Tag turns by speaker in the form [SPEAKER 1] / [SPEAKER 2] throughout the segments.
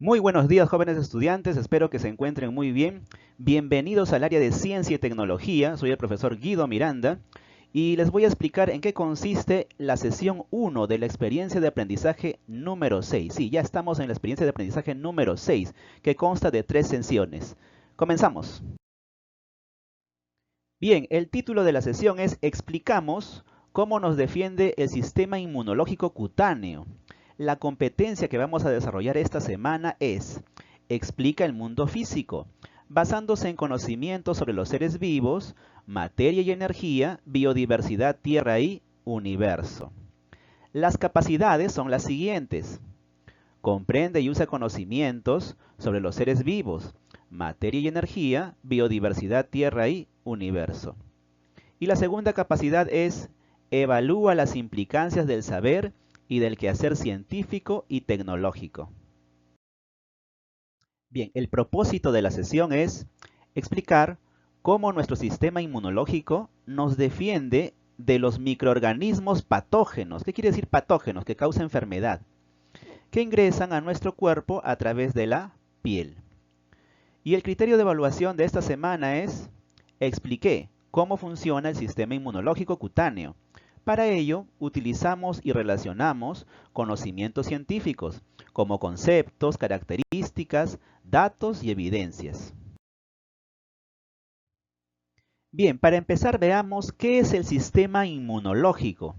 [SPEAKER 1] Muy buenos días, jóvenes estudiantes, espero que se encuentren muy bien. Bienvenidos al área de Ciencia y Tecnología, soy el profesor Guido Miranda y les voy a explicar en qué consiste la sesión 1 de la experiencia de aprendizaje número 6. Sí, ya estamos en la experiencia de aprendizaje número 6, que consta de 3 sesiones. Comenzamos. Bien, el título de la sesión es Explicamos cómo nos defiende el sistema inmunológico cutáneo. La competencia que vamos a desarrollar esta semana es Explica el mundo físico, basándose en conocimientos sobre los seres vivos, materia y energía, biodiversidad, tierra y universo. Las capacidades son las siguientes. Comprende y usa conocimientos sobre los seres vivos, materia y energía, biodiversidad, tierra y universo. Y la segunda capacidad es evalúa las implicancias del saber y del quehacer científico y tecnológico. Bien, el propósito de la sesión es explicar cómo nuestro sistema inmunológico nos defiende de los microorganismos patógenos. ¿Qué quiere decir patógenos? Que causa enfermedad, que ingresan a nuestro cuerpo a través de la piel. Y el criterio de evaluación de esta semana es, expliqué cómo funciona el sistema inmunológico cutáneo. Para ello, utilizamos y relacionamos conocimientos científicos, como conceptos, características, datos y evidencias. Bien, para empezar veamos qué es el sistema inmunológico.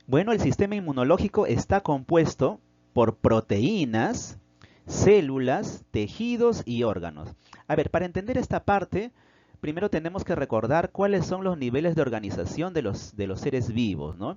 [SPEAKER 1] Bueno, el sistema inmunológico está compuesto por proteínas, células, tejidos y órganos. A ver, para entender esta parte, primero tenemos que recordar cuáles son los niveles de organización de los seres vivos, ¿no?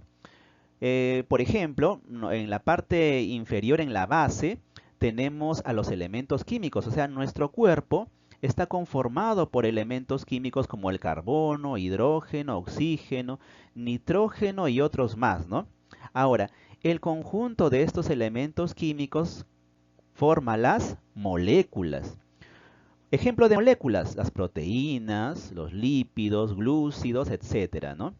[SPEAKER 1] Por ejemplo, en la parte inferior, en la base, tenemos a los elementos químicos, o sea, nuestro cuerpo está conformado por elementos químicos como el carbono, hidrógeno, oxígeno, nitrógeno y otros más, ¿no? Ahora, el conjunto de estos elementos químicos forma las moléculas. Ejemplo de moléculas, las proteínas, los lípidos, glúcidos, etcétera, ¿no?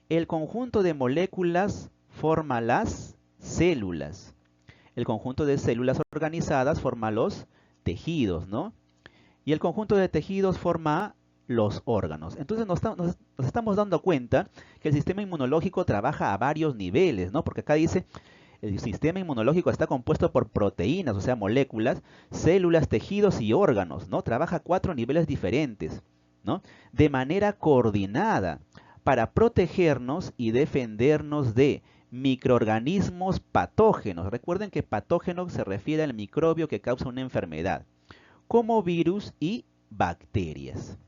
[SPEAKER 1] El conjunto de moléculas forma las células. El conjunto de células organizadas forma los tejidos, ¿no? Y el conjunto de tejidos forma los órganos. Entonces nos estamos dando cuenta que el sistema inmunológico trabaja a varios niveles, ¿no? Porque acá dice, el sistema inmunológico está compuesto por proteínas, o sea, moléculas, células, tejidos y órganos, ¿no? Trabaja a 4 niveles diferentes, ¿no? De manera coordinada para protegernos y defendernos de microorganismos patógenos. Recuerden que patógeno se refiere al microbio que causa una enfermedad, como virus y bacterias.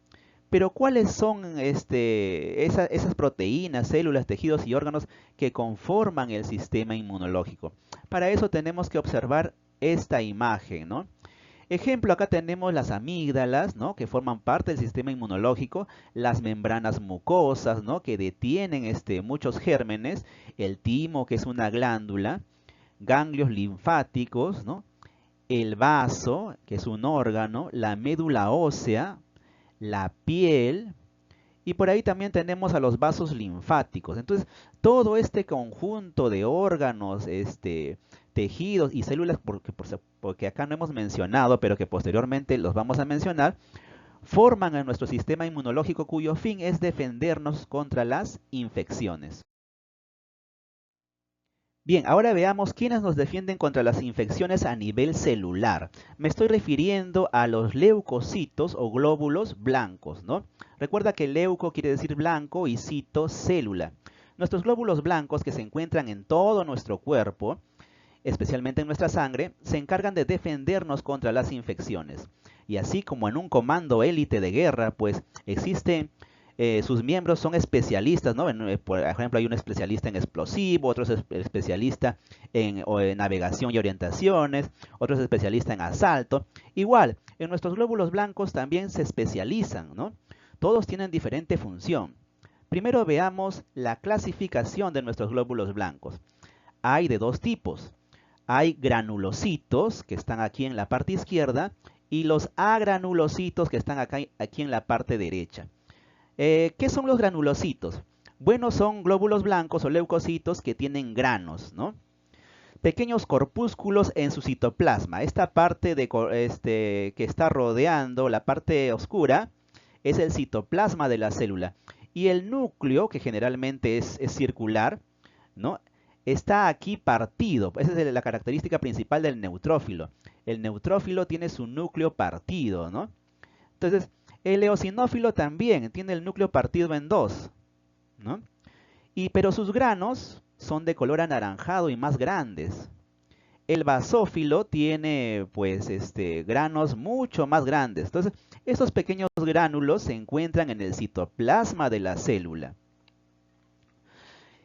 [SPEAKER 1] Pero ¿cuáles son esas proteínas, células, tejidos y órganos que conforman el sistema inmunológico? Para eso tenemos que observar esta imagen, ¿no? Ejemplo, acá tenemos las amígdalas, ¿no? Que forman parte del sistema inmunológico, las membranas mucosas, ¿no? Que detienen muchos gérmenes, el timo, que es una glándula, ganglios linfáticos, ¿no? El vaso, que es un órgano, la médula ósea, la piel, y por ahí también tenemos a los vasos linfáticos. Entonces, todo este conjunto de órganos, tejidos y células, porque acá no hemos mencionado, pero que posteriormente los vamos a mencionar, forman a nuestro sistema inmunológico cuyo fin es defendernos contra las infecciones. Bien, ahora veamos quiénes nos defienden contra las infecciones a nivel celular. Me estoy refiriendo a los leucocitos o glóbulos blancos, ¿no? Recuerda que leuco quiere decir blanco y cito célula. Nuestros glóbulos blancos que se encuentran en todo nuestro cuerpo, especialmente en nuestra sangre, se encargan de defendernos contra las infecciones. Y así como en un comando élite de guerra, pues existen sus miembros son especialistas, ¿no? Por ejemplo, hay un especialista en explosivo, otro es especialista en navegación y orientaciones, otro es especialista en asalto. Igual, en nuestros glóbulos blancos también se especializan, ¿no? Todos tienen diferente función. Primero veamos la clasificación de nuestros glóbulos blancos. Hay de dos tipos. Hay granulocitos, que están aquí en la parte izquierda, y los agranulocitos, que están acá, aquí en la parte derecha. ¿Qué son los granulocitos? Bueno, son glóbulos blancos o leucocitos que tienen granos, ¿no? pequeños corpúsculos en su citoplasma. Esta parte que está rodeando la parte oscura es el citoplasma de la célula. Y el núcleo, que generalmente es circular, ¿no? Está aquí partido. Esa es la característica principal del neutrófilo. El neutrófilo tiene su núcleo partido, ¿no? Entonces, el eosinófilo también tiene el núcleo partido en dos, ¿no? Pero sus granos son de color anaranjado y más grandes. El basófilo tiene, pues, granos mucho más grandes. Entonces, estos pequeños gránulos se encuentran en el citoplasma de la célula.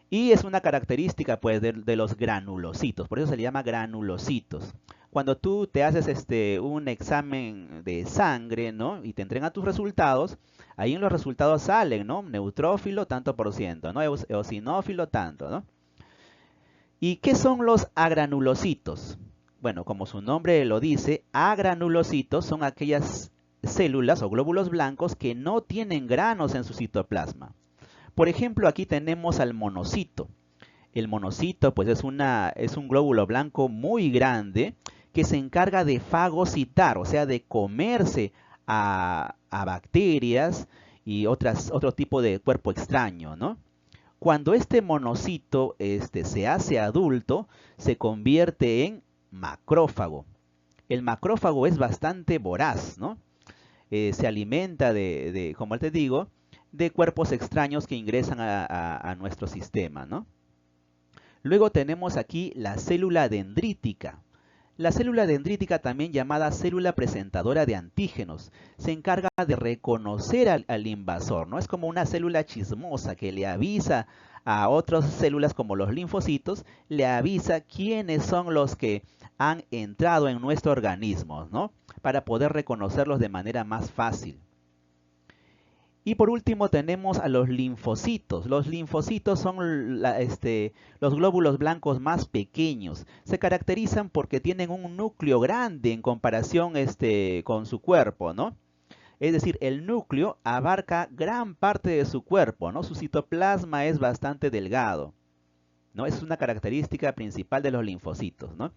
[SPEAKER 1] Y es una característica, pues, de los granulocitos. Por eso se le llama granulocitos. Cuando tú te haces un examen de sangre, ¿no? Y te entregan tus resultados, ahí en los resultados salen, ¿no? Neutrófilo tanto por ciento, ¿no? Eosinófilo tanto, ¿no? ¿Y qué son los agranulocitos? Bueno, como su nombre lo dice, agranulocitos son aquellas células o glóbulos blancos que no tienen granos en su citoplasma. Por ejemplo, aquí tenemos al monocito. El monocito, pues, es un glóbulo blanco muy grande que se encarga de fagocitar, o sea, de comerse a bacterias y otro tipo de cuerpo extraño, ¿no? Cuando este monocito se hace adulto, se convierte en macrófago. El macrófago es bastante voraz, ¿no? Se alimenta como te digo, de cuerpos extraños que ingresan a nuestro sistema, ¿no? Luego tenemos aquí la célula dendrítica. La célula dendrítica, también llamada célula presentadora de antígenos, se encarga de reconocer al invasor, ¿no? Es como una célula chismosa que le avisa a otras células como los linfocitos, le avisa quiénes son los que han entrado en nuestro organismo, ¿no? Para poder reconocerlos de manera más fácil. Y por último tenemos a los linfocitos. Los linfocitos son los glóbulos blancos más pequeños. Se caracterizan porque tienen un núcleo grande en comparación con su cuerpo, ¿no? Es decir, el núcleo abarca gran parte de su cuerpo, ¿no? Su citoplasma es bastante delgado, ¿no? Es una característica principal de los linfocitos, ¿no?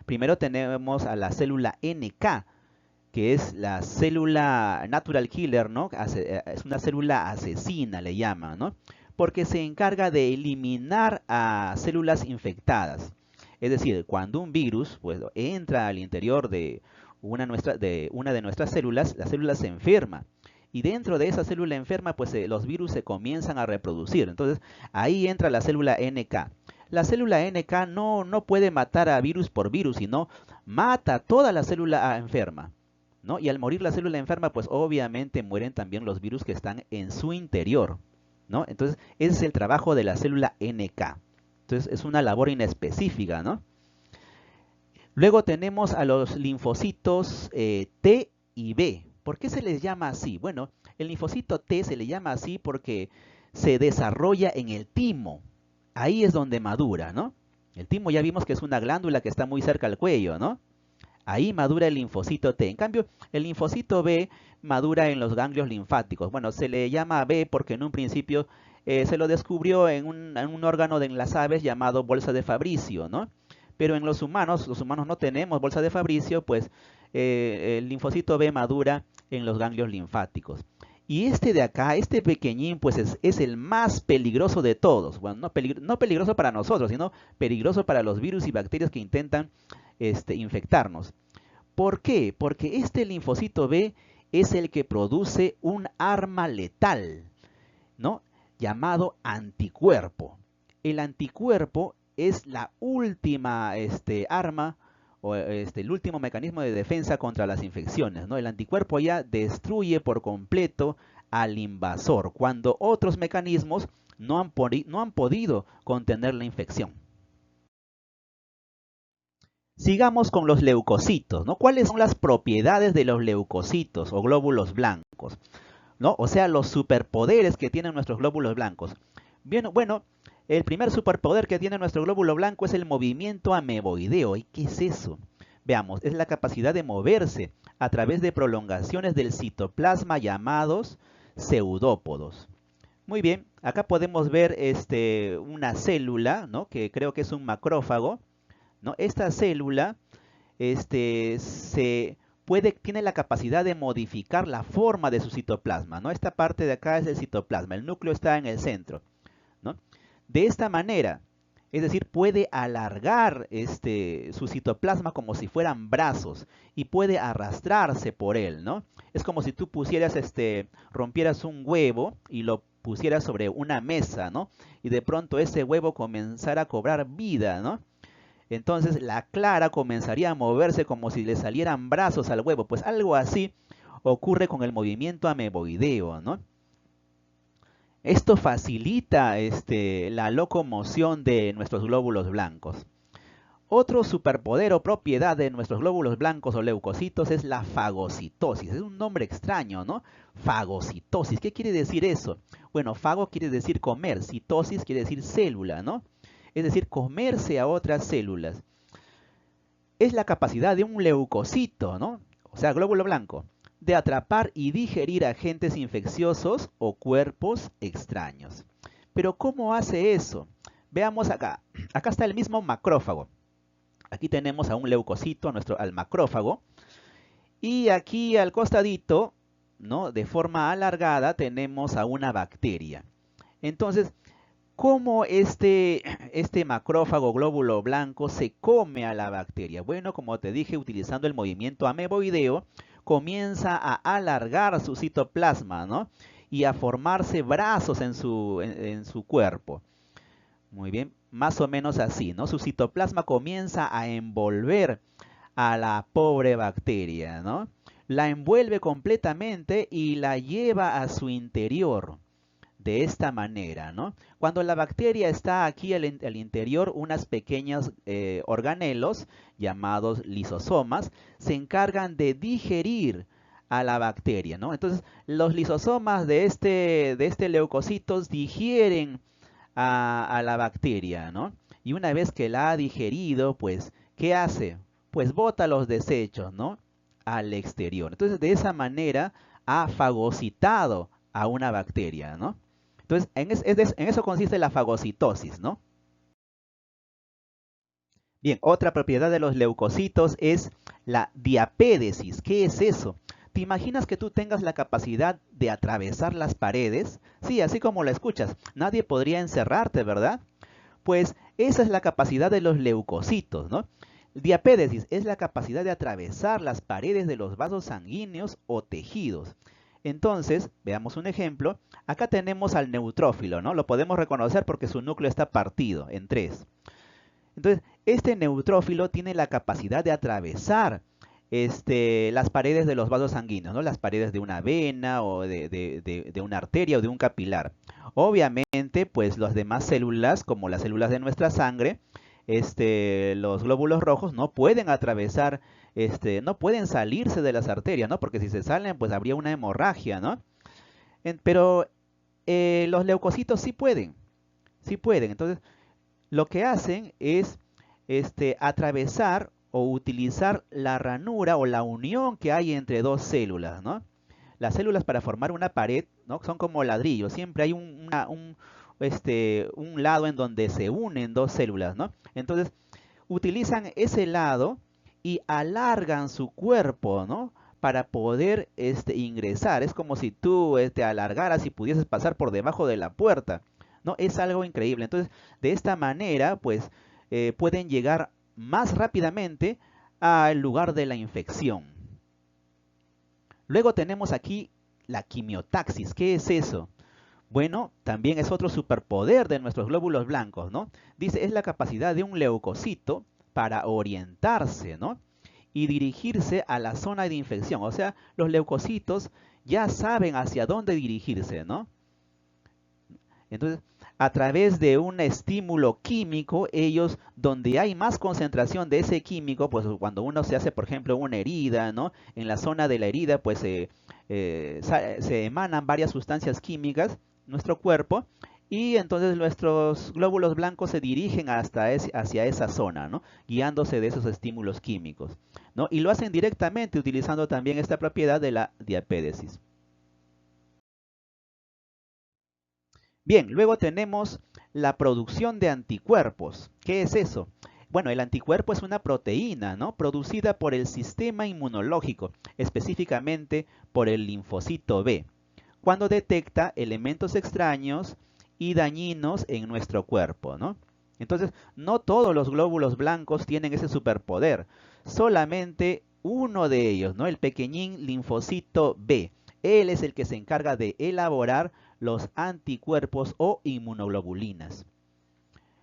[SPEAKER 1] Primero tenemos a la célula NK, que es la célula natural killer, ¿no? Es una célula asesina, le llaman, ¿no? Porque se encarga de eliminar a células infectadas. Es decir, cuando un virus, pues, entra al interior de una de nuestras células, la célula se enferma. Y dentro de esa célula enferma, pues los virus se comienzan a reproducir. Entonces, ahí entra la célula NK. La célula NK no puede matar a virus por virus, sino mata toda la célula enferma, ¿no? Y al morir la célula enferma, pues obviamente mueren también los virus que están en su interior, ¿no? Entonces, ese es el trabajo de la célula NK. Entonces, es una labor inespecífica, ¿no? Luego tenemos a los linfocitos T y B. ¿Por qué se les llama así? Bueno, el linfocito T se le llama así porque se desarrolla en el timo. Ahí es donde madura, ¿no? El timo ya vimos que es una glándula que está muy cerca al cuello, ¿no? Ahí madura el linfocito T. En cambio, el linfocito B madura en los ganglios linfáticos. Bueno, se le llama B porque en un principio se lo descubrió en un órgano de las aves llamado bolsa de Fabricio, ¿no? Pero en los humanos no tenemos bolsa de Fabricio, pues el linfocito B madura en los ganglios linfáticos. Y este de acá, este pequeñín, pues es el más peligroso de todos. Bueno, no peligroso para nosotros, sino peligroso para los virus y bacterias que intentan infectarnos. ¿Por qué? Porque este linfocito B es el que produce un arma letal, ¿no? Llamado anticuerpo. El anticuerpo es la última arma o el último mecanismo de defensa contra las infecciones, ¿no? El anticuerpo ya destruye por completo al invasor cuando otros mecanismos no han podido contener la infección. Sigamos con los leucocitos, ¿no? ¿Cuáles son las propiedades de los leucocitos o glóbulos blancos, ¿no? O sea, los superpoderes que tienen nuestros glóbulos blancos. Bien, bueno, el primer superpoder que tiene nuestro glóbulo blanco es el movimiento ameboideo. ¿Y qué es eso? Veamos, es la capacidad de moverse a través de prolongaciones del citoplasma llamados pseudópodos. Muy bien, acá podemos ver una célula, ¿no? Que creo que es un macrófago, ¿no? Esta célula tiene la capacidad de modificar la forma de su citoplasma, ¿no? Esta parte de acá es el citoplasma, el núcleo está en el centro, ¿no? De esta manera, es decir, puede alargar su citoplasma como si fueran brazos y puede arrastrarse por él, ¿no? Es como si tú rompieras un huevo y lo pusieras sobre una mesa, ¿no? Y de pronto ese huevo comenzara a cobrar vida, ¿no? Entonces la clara comenzaría a moverse como si le salieran brazos al huevo. Pues algo así ocurre con el movimiento ameboideo, ¿no? Esto facilita la locomoción de nuestros glóbulos blancos. Otro superpoder o propiedad de nuestros glóbulos blancos o leucocitos es la fagocitosis. Es un nombre extraño, ¿no? Fagocitosis. ¿Qué quiere decir eso? Bueno, fago quiere decir comer, citosis quiere decir célula, ¿no? Es decir, comerse a otras células. Es la capacidad de un leucocito, ¿no? O sea, glóbulo blanco, de atrapar y digerir agentes infecciosos o cuerpos extraños. Pero ¿cómo hace eso? Veamos acá. Acá está el mismo macrófago. Aquí tenemos a un leucocito, al macrófago. Y aquí al costadito, ¿no? De forma alargada, tenemos a una bacteria. Entonces, ¿cómo este macrófago glóbulo blanco se come a la bacteria? Bueno, como te dije, utilizando el movimiento ameboideo, comienza a alargar su citoplasma, ¿no? Y a formarse brazos en su cuerpo. Muy bien, más o menos así, ¿no? Su citoplasma comienza a envolver a la pobre bacteria, ¿no? La envuelve completamente y la lleva a su interior. De esta manera, ¿no? Cuando la bacteria está aquí al interior, unas pequeñas organelos llamados lisosomas se encargan de digerir a la bacteria, ¿no? Entonces, los lisosomas de este leucocitos digieren a la bacteria, ¿no? Y una vez que la ha digerido, pues, ¿qué hace? Pues bota los desechos, ¿no? Al exterior. Entonces, de esa manera ha fagocitado a una bacteria, ¿no? Entonces, en eso consiste la fagocitosis, ¿no? Bien, otra propiedad de los leucocitos es la diapédesis. ¿Qué es eso? ¿Te imaginas que tú tengas la capacidad de atravesar las paredes? Sí, así como lo escuchas. Nadie podría encerrarte, ¿verdad? Pues esa es la capacidad de los leucocitos, ¿no? Diapédesis es la capacidad de atravesar las paredes de los vasos sanguíneos o tejidos. Entonces, veamos un ejemplo. Acá tenemos al neutrófilo, ¿no? Lo podemos reconocer porque su núcleo está partido en tres. Entonces, este neutrófilo tiene la capacidad de atravesar las paredes de los vasos sanguíneos, ¿no? Las paredes de una vena o de una arteria o de un capilar. Obviamente, pues las demás células, como las células de nuestra sangre, los glóbulos rojos no pueden atravesar, no pueden salirse de las arterias, ¿no? Porque si se salen, pues habría una hemorragia, ¿no? Pero los leucocitos sí pueden, sí pueden. Entonces, lo que hacen es atravesar o utilizar la ranura o la unión que hay entre dos células, ¿no? Las células para formar una pared, ¿no? Son como ladrillos, siempre hay un lado en donde se unen dos células, ¿no? Entonces, utilizan ese lado y alargan su cuerpo, ¿no? Para poder ingresar. Es como si tú alargaras y pudieses pasar por debajo de la puerta, ¿no? Es algo increíble. Entonces, de esta manera, pues, pueden llegar más rápidamente al lugar de la infección. Luego tenemos aquí la quimiotaxis. ¿Qué es eso? Bueno, también es otro superpoder de nuestros glóbulos blancos, ¿no? Dice, es la capacidad de un leucocito para orientarse, ¿no? Y dirigirse a la zona de infección. O sea, los leucocitos ya saben hacia dónde dirigirse, ¿no? Entonces, a través de un estímulo químico, ellos, donde hay más concentración de ese químico, pues cuando uno se hace, por ejemplo, una herida, ¿no? En la zona de la herida, pues se emanan varias sustancias químicas, nuestro cuerpo, y entonces nuestros glóbulos blancos se dirigen hacia esa zona, ¿no? Guiándose de esos estímulos químicos, ¿no? Y lo hacen directamente utilizando también esta propiedad de la diapédesis. Bien, luego tenemos la producción de anticuerpos. ¿Qué es eso? Bueno, el anticuerpo es una proteína, ¿no? Producida por el sistema inmunológico, específicamente por el linfocito B, cuando detecta elementos extraños y dañinos en nuestro cuerpo, ¿no? Entonces, no todos los glóbulos blancos tienen ese superpoder, solamente uno de ellos, ¿no? El pequeñín linfocito B. Él es el que se encarga de elaborar los anticuerpos o inmunoglobulinas.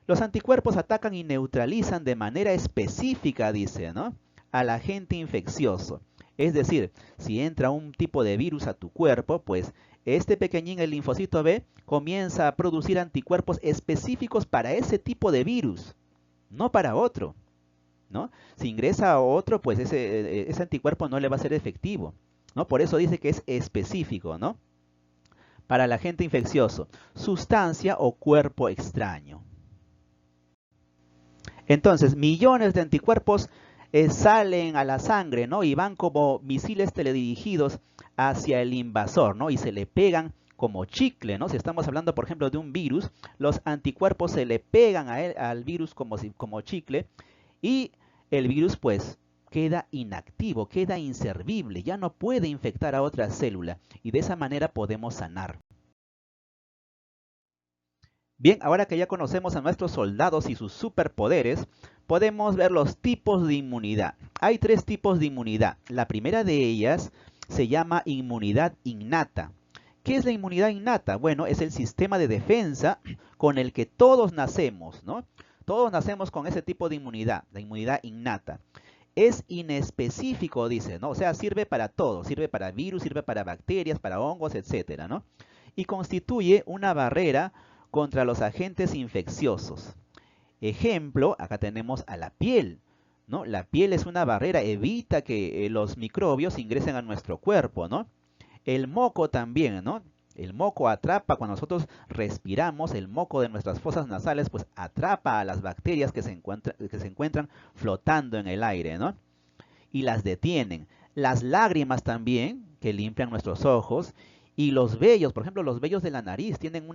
[SPEAKER 1] Los anticuerpos atacan y neutralizan de manera específica, dice, ¿no?, al agente infeccioso. Es decir, si entra un tipo de virus a tu cuerpo, pues este pequeñín, el linfocito B, comienza a producir anticuerpos específicos para ese tipo de virus, no para otro, ¿no? Si ingresa a otro, pues ese anticuerpo no le va a ser efectivo, ¿no? Por eso dice que es específico, ¿no? Para el agente infeccioso, sustancia o cuerpo extraño. Entonces, millones de anticuerpos salen a la sangre, ¿no? Y van como misiles teledirigidos hacia el invasor, ¿no? Y se le pegan como chicle, ¿no? Si estamos hablando, por ejemplo, de un virus, los anticuerpos se le pegan a él, al virus como chicle, y el virus, pues, queda inactivo, queda inservible, ya no puede infectar a otra célula, y de esa manera podemos sanar. Bien, ahora que ya conocemos a nuestros soldados y sus superpoderes, podemos ver los tipos de inmunidad. Hay 3 tipos de inmunidad. La primera de ellas se llama inmunidad innata. ¿Qué es la inmunidad innata? Bueno, es el sistema de defensa con el que todos nacemos, ¿no? Todos nacemos con ese tipo de inmunidad, la inmunidad innata. Es inespecífico, dice, ¿no? O sea, sirve para todo, sirve para virus, sirve para bacterias, para hongos, etcétera, ¿no? Y constituye una barrera contra los agentes infecciosos. Ejemplo, acá tenemos a la piel, ¿no? La piel es una barrera, evita que los microbios ingresen a nuestro cuerpo, ¿no? El moco también, ¿no? El moco atrapa, cuando nosotros respiramos, el moco de nuestras fosas nasales, pues atrapa a las bacterias que se encuentran flotando en el aire, ¿no? Y las detienen. Las lágrimas también, que limpian nuestros ojos, y los vellos, por ejemplo, los vellos de la nariz tienen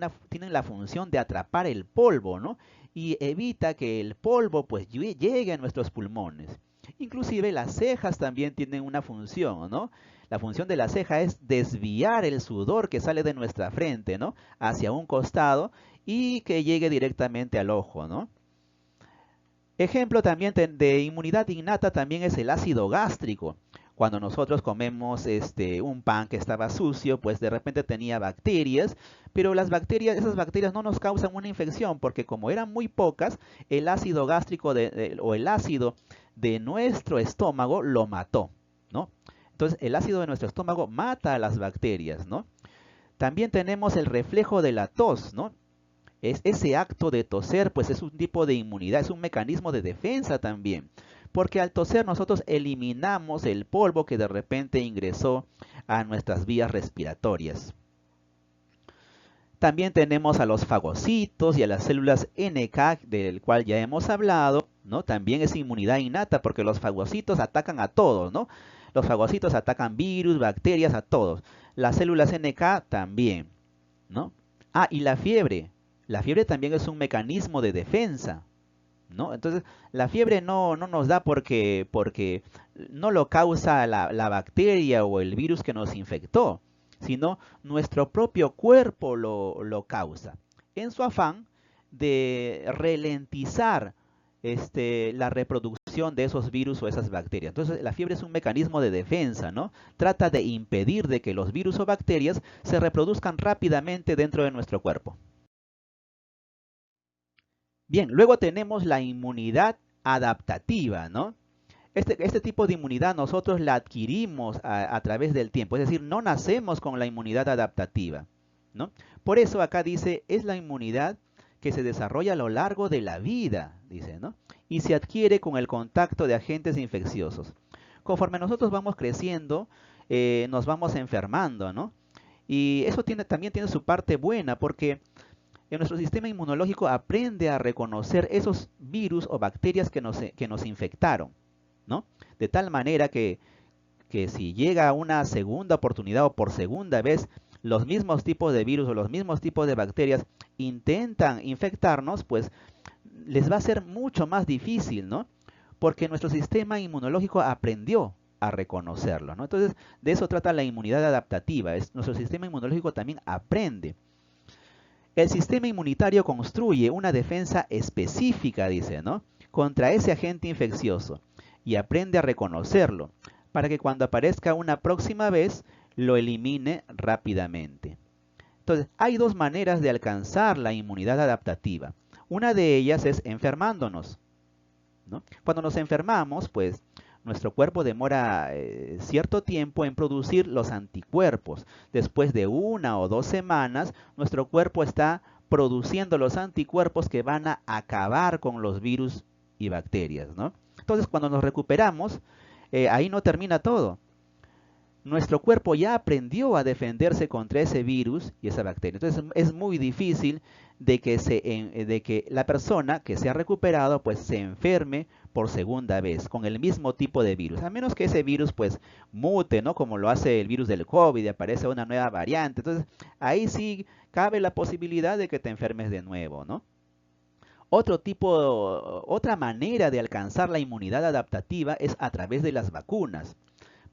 [SPEAKER 1] la función de atrapar el polvo, ¿no? Y evita que el polvo pues llegue a nuestros pulmones. Inclusive las cejas también tienen una función, ¿no? La función de la ceja es desviar el sudor que sale de nuestra frente, ¿no?, hacia un costado y que llegue directamente al ojo, ¿no? Ejemplo también de inmunidad innata también es el ácido gástrico. Cuando nosotros comemos un pan que estaba sucio, pues de repente tenía bacterias, pero esas bacterias no nos causan una infección, porque como eran muy pocas, el ácido gástrico o el ácido de nuestro estómago lo mató, ¿no? Entonces el ácido de nuestro estómago mata a las bacterias, ¿no? También tenemos el reflejo de la tos, ¿no? Ese acto de toser, pues es un tipo de inmunidad, es un mecanismo de defensa también. Porque al toser nosotros eliminamos el polvo que de repente ingresó a nuestras vías respiratorias. También tenemos a los fagocitos y a las células NK, del cual ya hemos hablado, ¿no? También es inmunidad innata porque los fagocitos atacan a todos, ¿no? Los fagocitos atacan virus, bacterias, a todos. Las células NK también, ¿no? Ah, y la fiebre. La fiebre también es un mecanismo de defensa, ¿no? Entonces, la fiebre no nos da porque no lo causa la bacteria o el virus que nos infectó, sino nuestro propio cuerpo lo causa, en su afán de ralentizar la reproducción de esos virus o esas bacterias. Entonces, la fiebre es un mecanismo de defensa, ¿no? Trata de impedir de que los virus o bacterias se reproduzcan rápidamente dentro de nuestro cuerpo. Bien, luego tenemos la inmunidad adaptativa, ¿no? Este tipo de inmunidad nosotros la adquirimos a través del tiempo, es decir, no nacemos con la inmunidad adaptativa, ¿no? Por eso acá dice, es la inmunidad que se desarrolla a lo largo de la vida, dice, ¿no? Y se adquiere con el contacto de agentes infecciosos. Conforme nosotros vamos creciendo, nos vamos enfermando, ¿no? Y eso también tiene su parte buena porque nuestro sistema inmunológico aprende a reconocer esos virus o bacterias que nos infectaron, ¿no? De tal manera que si llega una segunda oportunidad o por segunda vez los mismos tipos de virus o los mismos tipos de bacterias intentan infectarnos, pues les va a ser mucho más difícil, ¿no? Porque nuestro sistema inmunológico aprendió a reconocerlo, ¿no? Entonces, de eso trata la inmunidad adaptativa. Nuestro sistema inmunológico también aprende. El sistema inmunitario construye una defensa específica, dice, ¿no? Contra ese agente infeccioso y aprende a reconocerlo para que cuando aparezca una próxima vez lo elimine rápidamente. Entonces, hay dos maneras de alcanzar la inmunidad adaptativa. Una de ellas es enfermándonos, ¿no? Cuando nos enfermamos, pues nuestro cuerpo demora cierto tiempo en producir los anticuerpos. Después de 1 o 2 semanas, nuestro cuerpo está produciendo los anticuerpos que van a acabar con los virus y bacterias, ¿no? Entonces, cuando nos recuperamos, ahí no termina todo. Nuestro cuerpo ya aprendió a defenderse contra ese virus y esa bacteria. Entonces es muy difícil de que la persona que se ha recuperado pues se enferme por segunda vez con el mismo tipo de virus. A menos que ese virus pues mute, ¿no? Como lo hace el virus del COVID y aparece una nueva variante. Entonces ahí sí cabe la posibilidad de que te enfermes de nuevo, ¿no? Otra manera de alcanzar la inmunidad adaptativa es a través de las vacunas.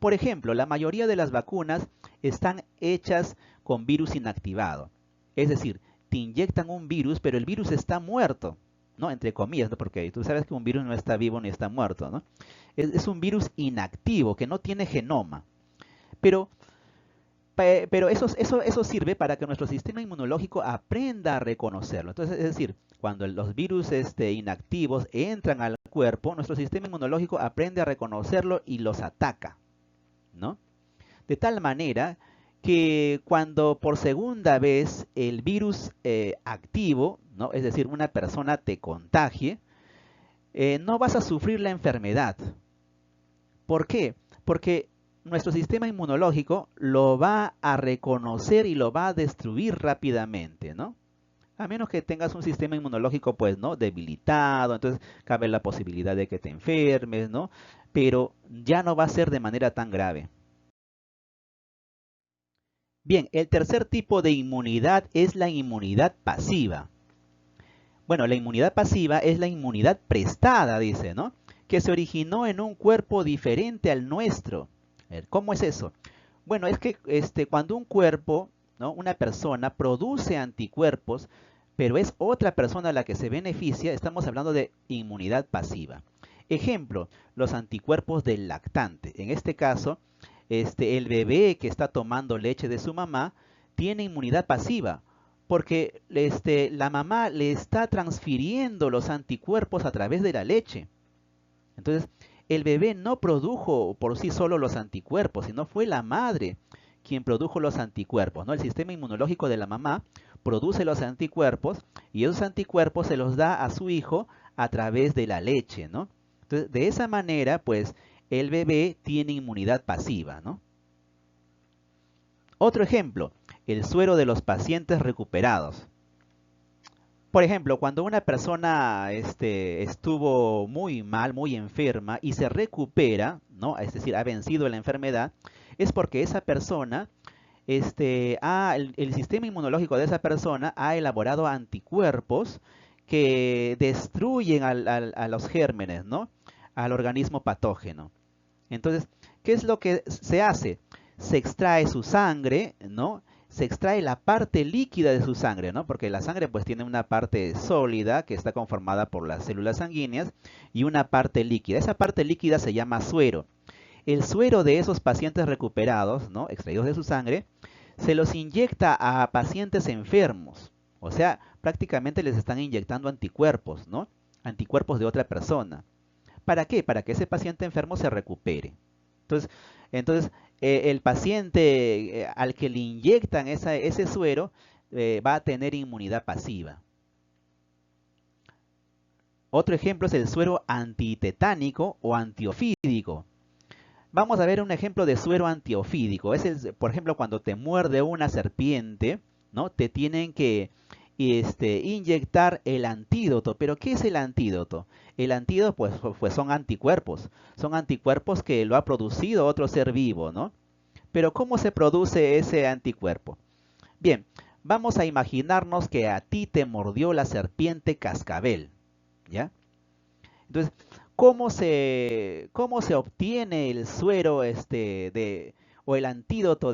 [SPEAKER 1] Por ejemplo, la mayoría de las vacunas están hechas con virus inactivado. Es decir, te inyectan un virus, pero el virus está muerto, ¿no? Entre comillas, ¿no? Porque tú sabes que un virus no está vivo ni está muerto, ¿no? Es un virus inactivo, que no tiene genoma. Pero, pero eso sirve para que nuestro sistema inmunológico aprenda a reconocerlo. Entonces, es decir, cuando los virus inactivos entran al cuerpo, nuestro sistema inmunológico aprende a reconocerlo y los ataca, ¿no? De tal manera que cuando por segunda vez el virus activo, ¿no? Es decir, una persona te contagie, no vas a sufrir la enfermedad. ¿Por qué? Porque nuestro sistema inmunológico lo va a reconocer y lo va a destruir rápidamente, ¿no? A menos que tengas un sistema inmunológico, pues, ¿no? Debilitado, entonces cabe la posibilidad de que te enfermes, ¿no? Pero ya no va a ser de manera tan grave. Bien, el tercer tipo de inmunidad es la inmunidad pasiva. Bueno, la inmunidad pasiva es la inmunidad prestada, dice, ¿no? Que se originó en un cuerpo diferente al nuestro. A ver, ¿cómo es eso? Bueno, es que cuando un cuerpo, ¿no? Una persona produce anticuerpos, pero es otra persona la que se beneficia, estamos hablando de inmunidad pasiva. Ejemplo, los anticuerpos del lactante. En este caso, el bebé que está tomando leche de su mamá tiene inmunidad pasiva, porque la mamá le está transfiriendo los anticuerpos a través de la leche. Entonces, el bebé no produjo por sí solo los anticuerpos, sino fue la madre quien produjo los anticuerpos, ¿no? El sistema inmunológico de la mamá produce los anticuerpos y esos anticuerpos se los da a su hijo a través de la leche, ¿no? Entonces, de esa manera, pues, el bebé tiene inmunidad pasiva, ¿no? Otro ejemplo, el suero de los pacientes recuperados. Por ejemplo, cuando una persona estuvo muy mal, muy enferma y se recupera, ¿no? Es decir, ha vencido la enfermedad, es porque esa persona, el sistema inmunológico de esa persona ha elaborado anticuerpos que destruyen a los gérmenes, ¿no? Al organismo patógeno. Entonces, ¿qué es lo que se hace? Se extrae su sangre, ¿no? Se extrae la parte líquida de su sangre, ¿no? Porque la sangre pues tiene una parte sólida que está conformada por las células sanguíneas y una parte líquida. Esa parte líquida se llama suero. El suero de esos pacientes recuperados, ¿no? Extraídos de su sangre, se los inyecta a pacientes enfermos. O sea, prácticamente les están inyectando anticuerpos, ¿no? Anticuerpos de otra persona. ¿Para qué? Para que ese paciente enfermo se recupere. Entonces, el paciente al que le inyectan ese suero va a tener inmunidad pasiva. Otro ejemplo es el suero antitetánico o antiofídico. Vamos a ver un ejemplo de suero antiofídico. Por ejemplo, cuando te muerde una serpiente, ¿no? Te tienen que inyectar el antídoto. ¿Pero qué es el antídoto? El antídoto pues son anticuerpos. Son anticuerpos que lo ha producido otro ser vivo, ¿no? Pero ¿cómo se produce ese anticuerpo? Bien, vamos a imaginarnos que a ti te mordió la serpiente cascabel. ¿ya? Entonces, cómo se obtiene el suero o el antídoto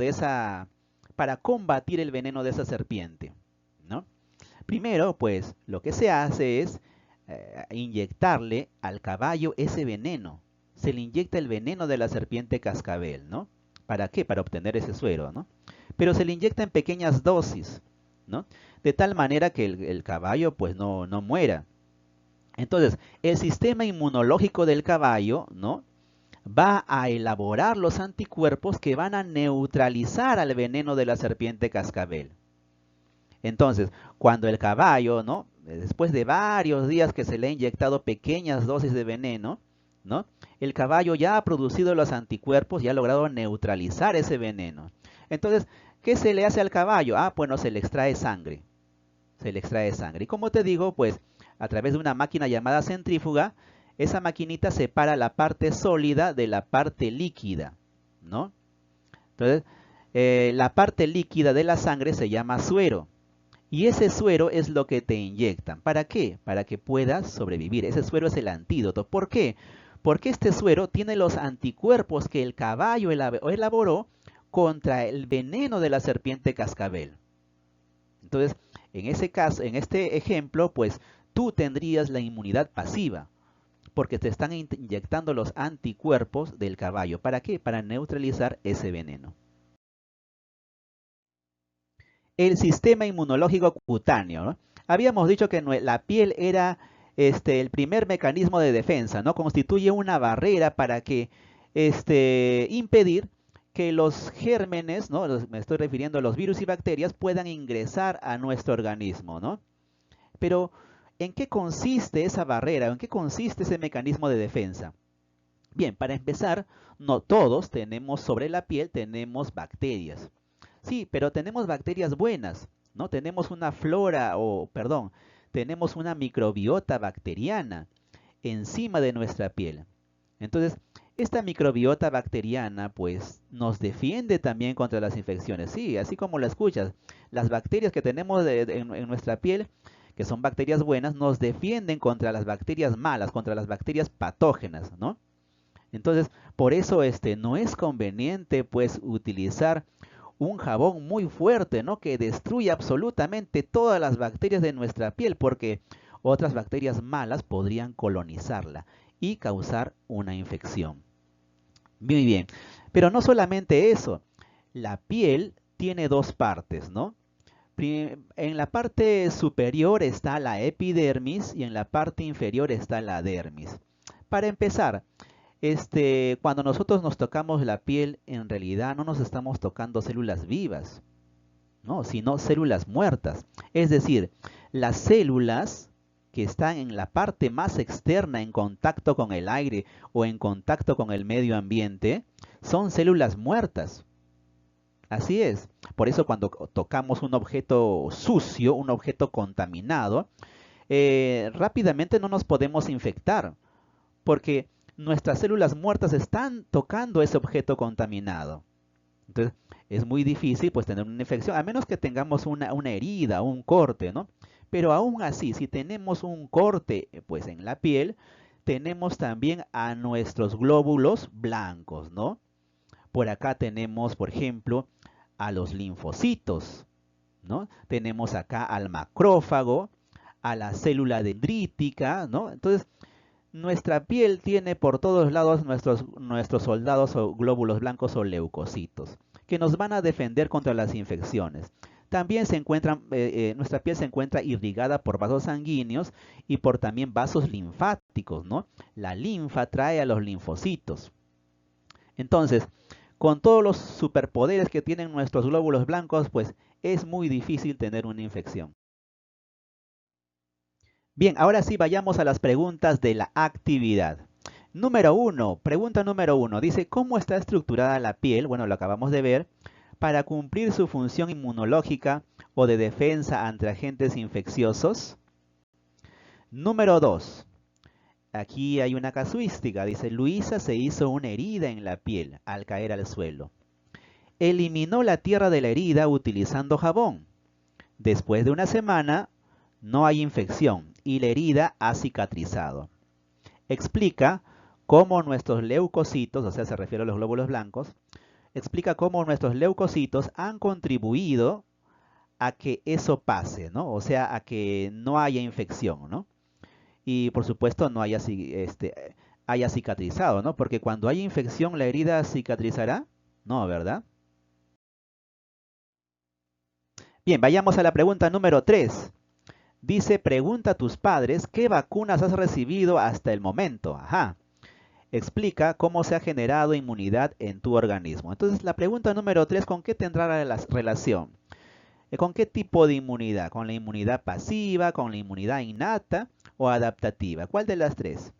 [SPEAKER 1] para combatir el veneno de esa serpiente, ¿no? Primero, pues, lo que se hace es inyectarle al caballo ese veneno. Se le inyecta el veneno de la serpiente cascabel, ¿no? ¿Para qué? Para obtener ese suero, ¿no? Pero se le inyecta en pequeñas dosis, ¿no? De tal manera que el caballo, pues, no muera. Entonces, el sistema inmunológico del caballo, ¿no? Va a elaborar los anticuerpos que van a neutralizar al veneno de la serpiente cascabel. Entonces, cuando el caballo, ¿no? Después de varios días que se le ha inyectado pequeñas dosis de veneno, ¿no? El caballo ya ha producido los anticuerpos y ha logrado neutralizar ese veneno. Entonces, ¿qué se le hace al caballo? Ah, bueno, se le extrae sangre. Se le extrae sangre. Y como te digo, pues a través de una máquina llamada centrífuga, esa maquinita separa la parte sólida de la parte líquida, ¿no? Entonces, la parte líquida de la sangre se llama suero. Y ese suero es lo que te inyectan. ¿Para qué? Para que puedas sobrevivir. Ese suero es el antídoto. ¿Por qué? Porque este suero tiene los anticuerpos que el caballo elaboró contra el veneno de la serpiente cascabel. Entonces, en ese caso, en este ejemplo, pues tú tendrías la inmunidad pasiva, porque te están inyectando los anticuerpos del caballo. ¿Para qué? Para neutralizar ese veneno. El sistema inmunológico cutáneo, ¿no? Habíamos dicho que la piel era el primer mecanismo de defensa, ¿no? Constituye una barrera para que impedir que los gérmenes, ¿no? Me estoy refiriendo a los virus y bacterias, puedan ingresar a nuestro organismo, ¿no? Pero, ¿en qué consiste esa barrera? ¿En qué consiste ese mecanismo de defensa? Bien, para empezar, no todos tenemos sobre la piel, tenemos bacterias. Sí, pero tenemos bacterias buenas, ¿no? Tenemos una flora, perdón, tenemos una microbiota bacteriana encima de nuestra piel. Entonces, esta microbiota bacteriana, pues, nos defiende también contra las infecciones. Sí, así como lo escuchas, las bacterias que tenemos en nuestra piel, que son bacterias buenas, nos defienden contra las bacterias malas, contra las bacterias patógenas, ¿no? Entonces, por eso no es conveniente pues utilizar un jabón muy fuerte, ¿no? Que destruye absolutamente todas las bacterias de nuestra piel, porque otras bacterias malas podrían colonizarla y causar una infección. Muy bien, pero no solamente eso, la piel tiene dos partes, ¿no? En la parte superior está la epidermis y en la parte inferior está la dermis. Para empezar, cuando nosotros nos tocamos la piel, en realidad no nos estamos tocando células vivas, ¿no? Sino células muertas. Es decir, las células que están en la parte más externa en contacto con el aire o en contacto con el medio ambiente, son células muertas. Así es. Por eso cuando tocamos un objeto sucio, un objeto contaminado, rápidamente no nos podemos infectar, porque nuestras células muertas están tocando ese objeto contaminado. Entonces, es muy difícil pues tener una infección, a menos que tengamos una herida, un corte, ¿no? Pero aún así, si tenemos un corte pues en la piel, tenemos también a nuestros glóbulos blancos, ¿no? Por acá tenemos, por ejemplo, a los linfocitos, ¿no? Tenemos acá al macrófago, a la célula dendrítica, ¿no? Entonces, nuestra piel tiene por todos lados nuestros soldados o glóbulos blancos o leucocitos, que nos van a defender contra las infecciones. También nuestra piel se encuentra irrigada por vasos sanguíneos y por también vasos linfáticos, ¿no? La linfa trae a los linfocitos. Entonces, con todos los superpoderes que tienen nuestros glóbulos blancos, pues es muy difícil tener una infección. Bien, ahora sí vayamos a las preguntas de la actividad. Número uno, pregunta número uno, dice, ¿cómo está estructurada la piel? Bueno, lo acabamos de ver, para cumplir su función inmunológica o de defensa ante agentes infecciosos. Número dos, aquí hay una casuística, dice, Luisa se hizo una herida en la piel al caer al suelo. Eliminó la tierra de la herida utilizando jabón. Después de una semana, no hay infección y la herida ha cicatrizado. Explica cómo nuestros leucocitos, o sea, se refiere a los glóbulos blancos, explica cómo nuestros leucocitos han contribuido a que eso pase, ¿no? O sea, a que no haya infección, ¿no? Y por supuesto no haya cicatrizado, ¿no? Porque cuando hay infección, ¿la herida cicatrizará? No, ¿verdad? Bien, vayamos a la pregunta número 3. Dice, pregunta a tus padres qué vacunas has recibido hasta el momento. Ajá. Explica cómo se ha generado inmunidad en tu organismo. Entonces, la pregunta número 3, ¿con qué tendrá relación? ¿Con qué tipo de inmunidad? ¿Con la inmunidad pasiva, con la inmunidad innata o adaptativa? ¿Cuál de las tres?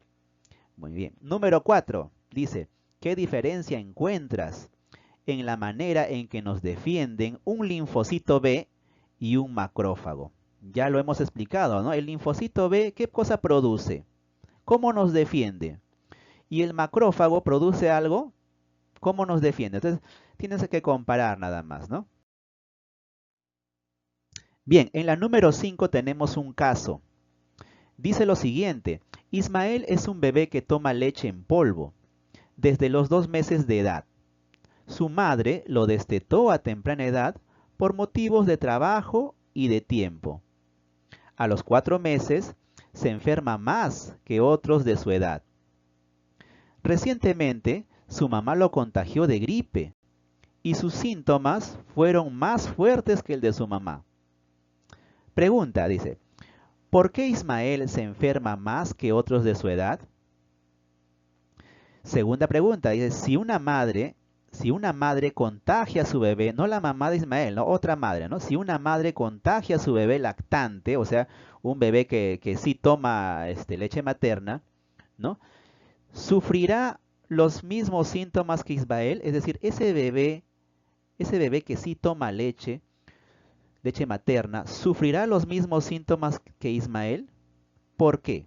[SPEAKER 1] Muy bien. Número 4 dice, ¿qué diferencia encuentras en la manera en que nos defienden un linfocito B y un macrófago? Ya lo hemos explicado, ¿no? El linfocito B, ¿qué cosa produce? ¿Cómo nos defiende? Y el macrófago produce algo, ¿cómo nos defiende? Entonces, tienes que comparar nada más, ¿no? Bien, en la número 5 tenemos un caso. Dice lo siguiente, Ismael es un bebé que toma leche en polvo desde los 2 meses de edad. Su madre lo destetó a temprana edad por motivos de trabajo y de tiempo. A los 4 meses se enferma más que otros de su edad. Recientemente, su mamá lo contagió de gripe y sus síntomas fueron más fuertes que el de su mamá. Pregunta, dice, ¿por qué Ismael se enferma más que otros de su edad? Segunda pregunta, dice, si una madre contagia a su bebé, no la mamá de Ismael, no otra madre, ¿no? Si una madre contagia a su bebé lactante, o sea, un bebé que sí toma leche materna, ¿no? ¿Sufrirá los mismos síntomas que Ismael? Es decir, ese bebé que sí toma leche materna, ¿sufrirá los mismos síntomas que Ismael? ¿Por qué?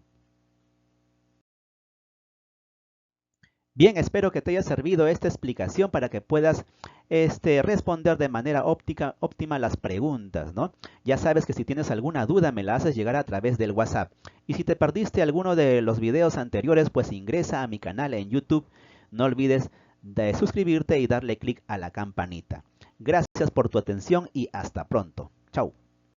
[SPEAKER 1] Bien, espero que te haya servido esta explicación para que puedas responder de manera óptima las preguntas, ¿no? Ya sabes que si tienes alguna duda me la haces llegar a través del WhatsApp. Y si te perdiste alguno de los videos anteriores, pues ingresa a mi canal en YouTube. No olvides de suscribirte y darle clic a la campanita. Gracias por tu atención y hasta pronto. Chao.